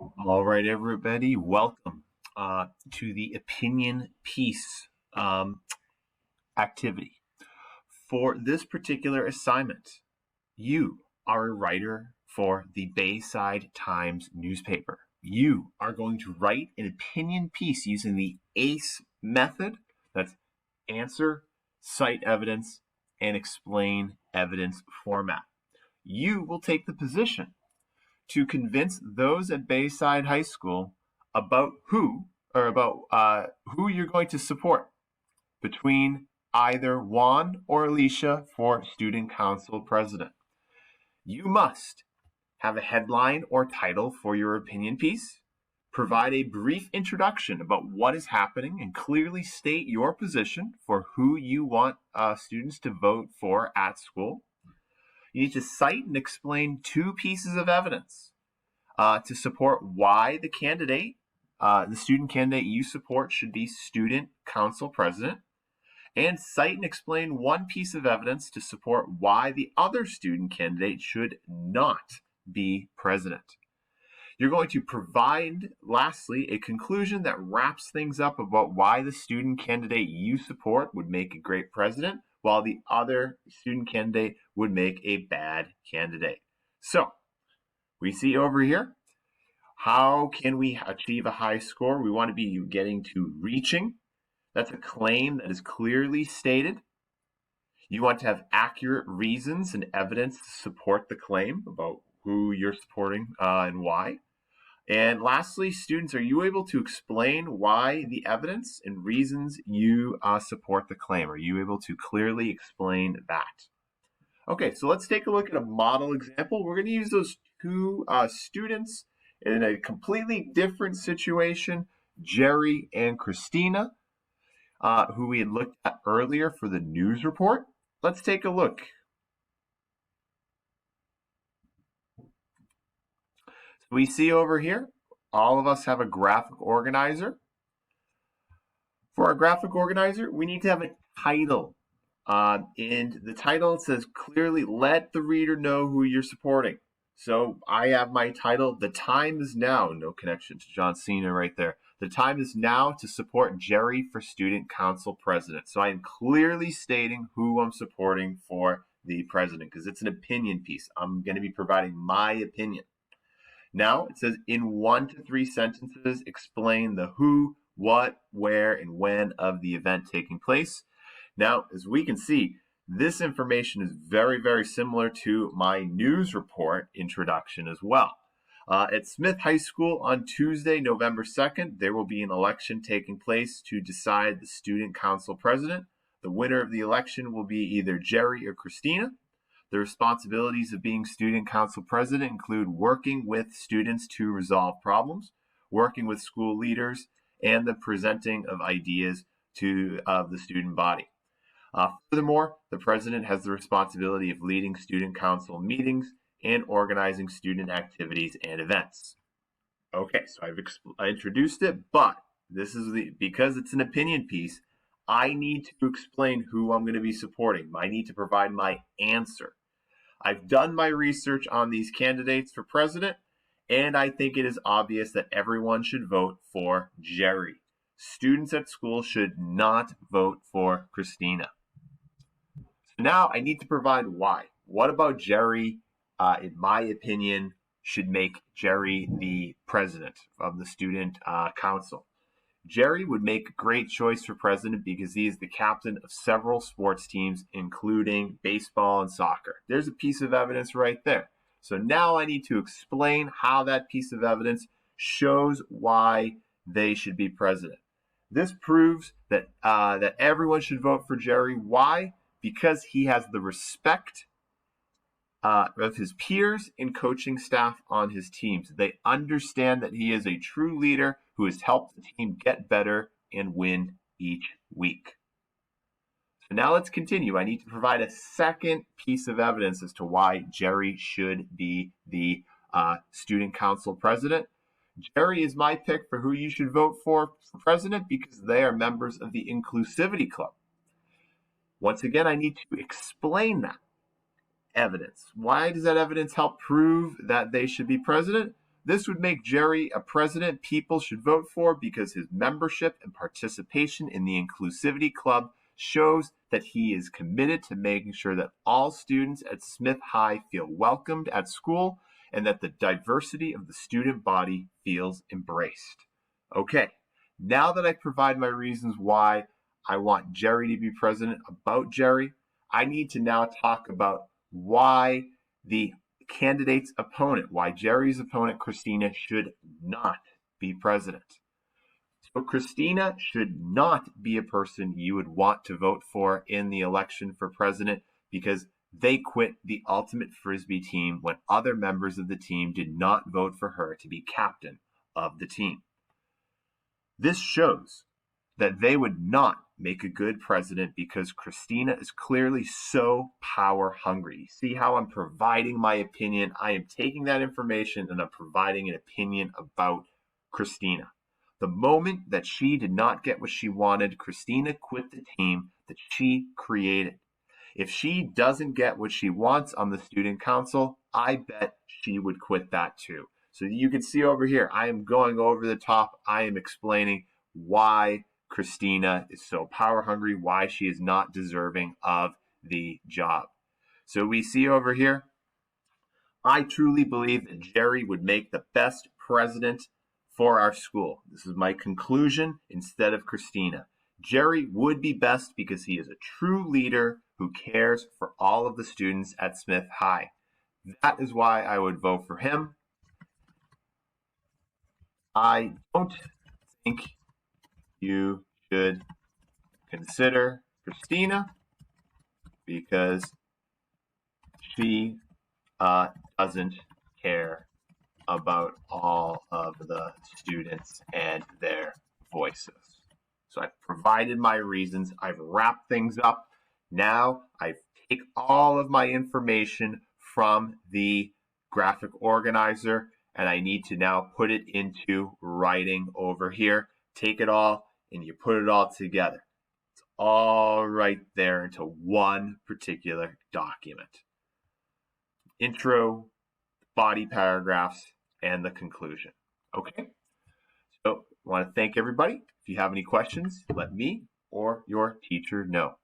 All right, everybody, welcome to the opinion piece activity. For this particular assignment, you are a writer for the Bayside Times newspaper. You are going to write an opinion piece using the ACE method. That's answer, cite evidence, and explain evidence format. You will take the position to convince those at Bayside High School about who you're going to support between either Juan or Alicia for student council president. You must have a headline or title for your opinion piece, provide a brief introduction about what is happening, and clearly state your position for who you want students to vote for at school. You need to cite and explain two pieces of evidence to support why the student candidate you support should be student council president, and cite and explain one piece of evidence to support why the other student candidate should not be president. You're going to provide, lastly, a conclusion that wraps things up about why the student candidate you support would make a great president, while the other student candidate would make a bad candidate. So, we see over here, how can we achieve a high score? We want to be getting to reaching. That's a claim that is clearly stated. You want to have accurate reasons and evidence to support the claim about who you're supporting and why. And lastly, students, are you able to explain why the evidence and reasons you support the claim? Are you able to clearly explain that? Okay, so let's take a look at a model example. We're going to use those two students in a completely different situation, Jerry and Christina, who we had looked at earlier for the news report. Let's take a look. So we see over here, all of us have a graphic organizer. For our graphic organizer, we need to have a title. And the title says clearly, let the reader know who you're supporting. So I have my title, The Time is Now. No connection to John Cena right there. The time is now to support Jerry for student council president. So I am clearly stating who I'm supporting for the president because it's an opinion piece. I'm going to be providing my opinion. Now it says in 1 to 3 sentences, explain the who, what, where, and when of the event taking place. Now, as we can see, this information is very, very similar to my news report introduction as well. At Smith High School on Tuesday, November 2nd, there will be an election taking place to decide the student council president. The winner of the election will be either Jerry or Christina. The responsibilities of being student council president include working with students to resolve problems, working with school leaders, and the presenting of ideas of the student body. Furthermore, the president has the responsibility of leading student council meetings and organizing student activities and events. Okay, so I introduced it, but this is because it's an opinion piece, I need to explain who I'm going to be supporting. I need to provide my answer. I've done my research on these candidates for president, and I think it is obvious that everyone should vote for Jerry. Students at school should not vote for Christina. So now I need to provide why. What about Jerry, in my opinion, should make Jerry the president of the student council? Jerry would make a great choice for president because he is the captain of several sports teams, including baseball and soccer. There's a piece of evidence right there. So now I need to explain how that piece of evidence shows why they should be president. This proves that everyone should vote for Jerry. Why? Because he has the respect of his peers and coaching staff on his teams. They understand that he is a true leader who has helped the team get better and win each week. So now let's continue. I need to provide a second piece of evidence as to why Jerry should be the student council president. Jerry is my pick for who you should vote for president because they are members of the Inclusivity Club. Once again, I need to explain that evidence. Why does that evidence help prove that they should be president? This would make Jerry a president people should vote for because his membership and participation in the Inclusivity Club shows that he is committed to making sure that all students at Smith High feel welcomed at school and that the diversity of the student body feels embraced. Okay, now that I provide my reasons why I want Jerry to be president about Jerry, I need to now talk about why the candidate's opponent, why Jerry's opponent, Christina, should not be president. So Christina should not be a person you would want to vote for in the election for president because they quit the Ultimate Frisbee team when other members of the team did not vote for her to be captain of the team. This shows that they would not make a good president because Christina is clearly so power hungry. You see how I'm providing my opinion? I am taking that information and I'm providing an opinion about Christina. The moment that she did not get what she wanted, Christina quit the team that she created. If she doesn't get what she wants on the student council, I bet she would quit that too. So you can see over here, I am going over the top. I am explaining why Christina is so power hungry, why she is not deserving of the job. So we see over here, I truly believe that Jerry would make the best president for our school. This is my conclusion instead of Christina. Jerry would be best because he is a true leader who cares for all of the students at Smith High. That is why I would vote for him. I don't think you should consider Christina because she doesn't care about all of the students and their voices. So I've provided my reasons. I've wrapped things up. Now I take all of my information from the graphic organizer and I need to now put it into writing over here. Take it all and you put it all together. It's all right there into one particular document. Intro, body paragraphs, and the conclusion. Okay? So I want to thank everybody. If you have any questions, let me or your teacher know.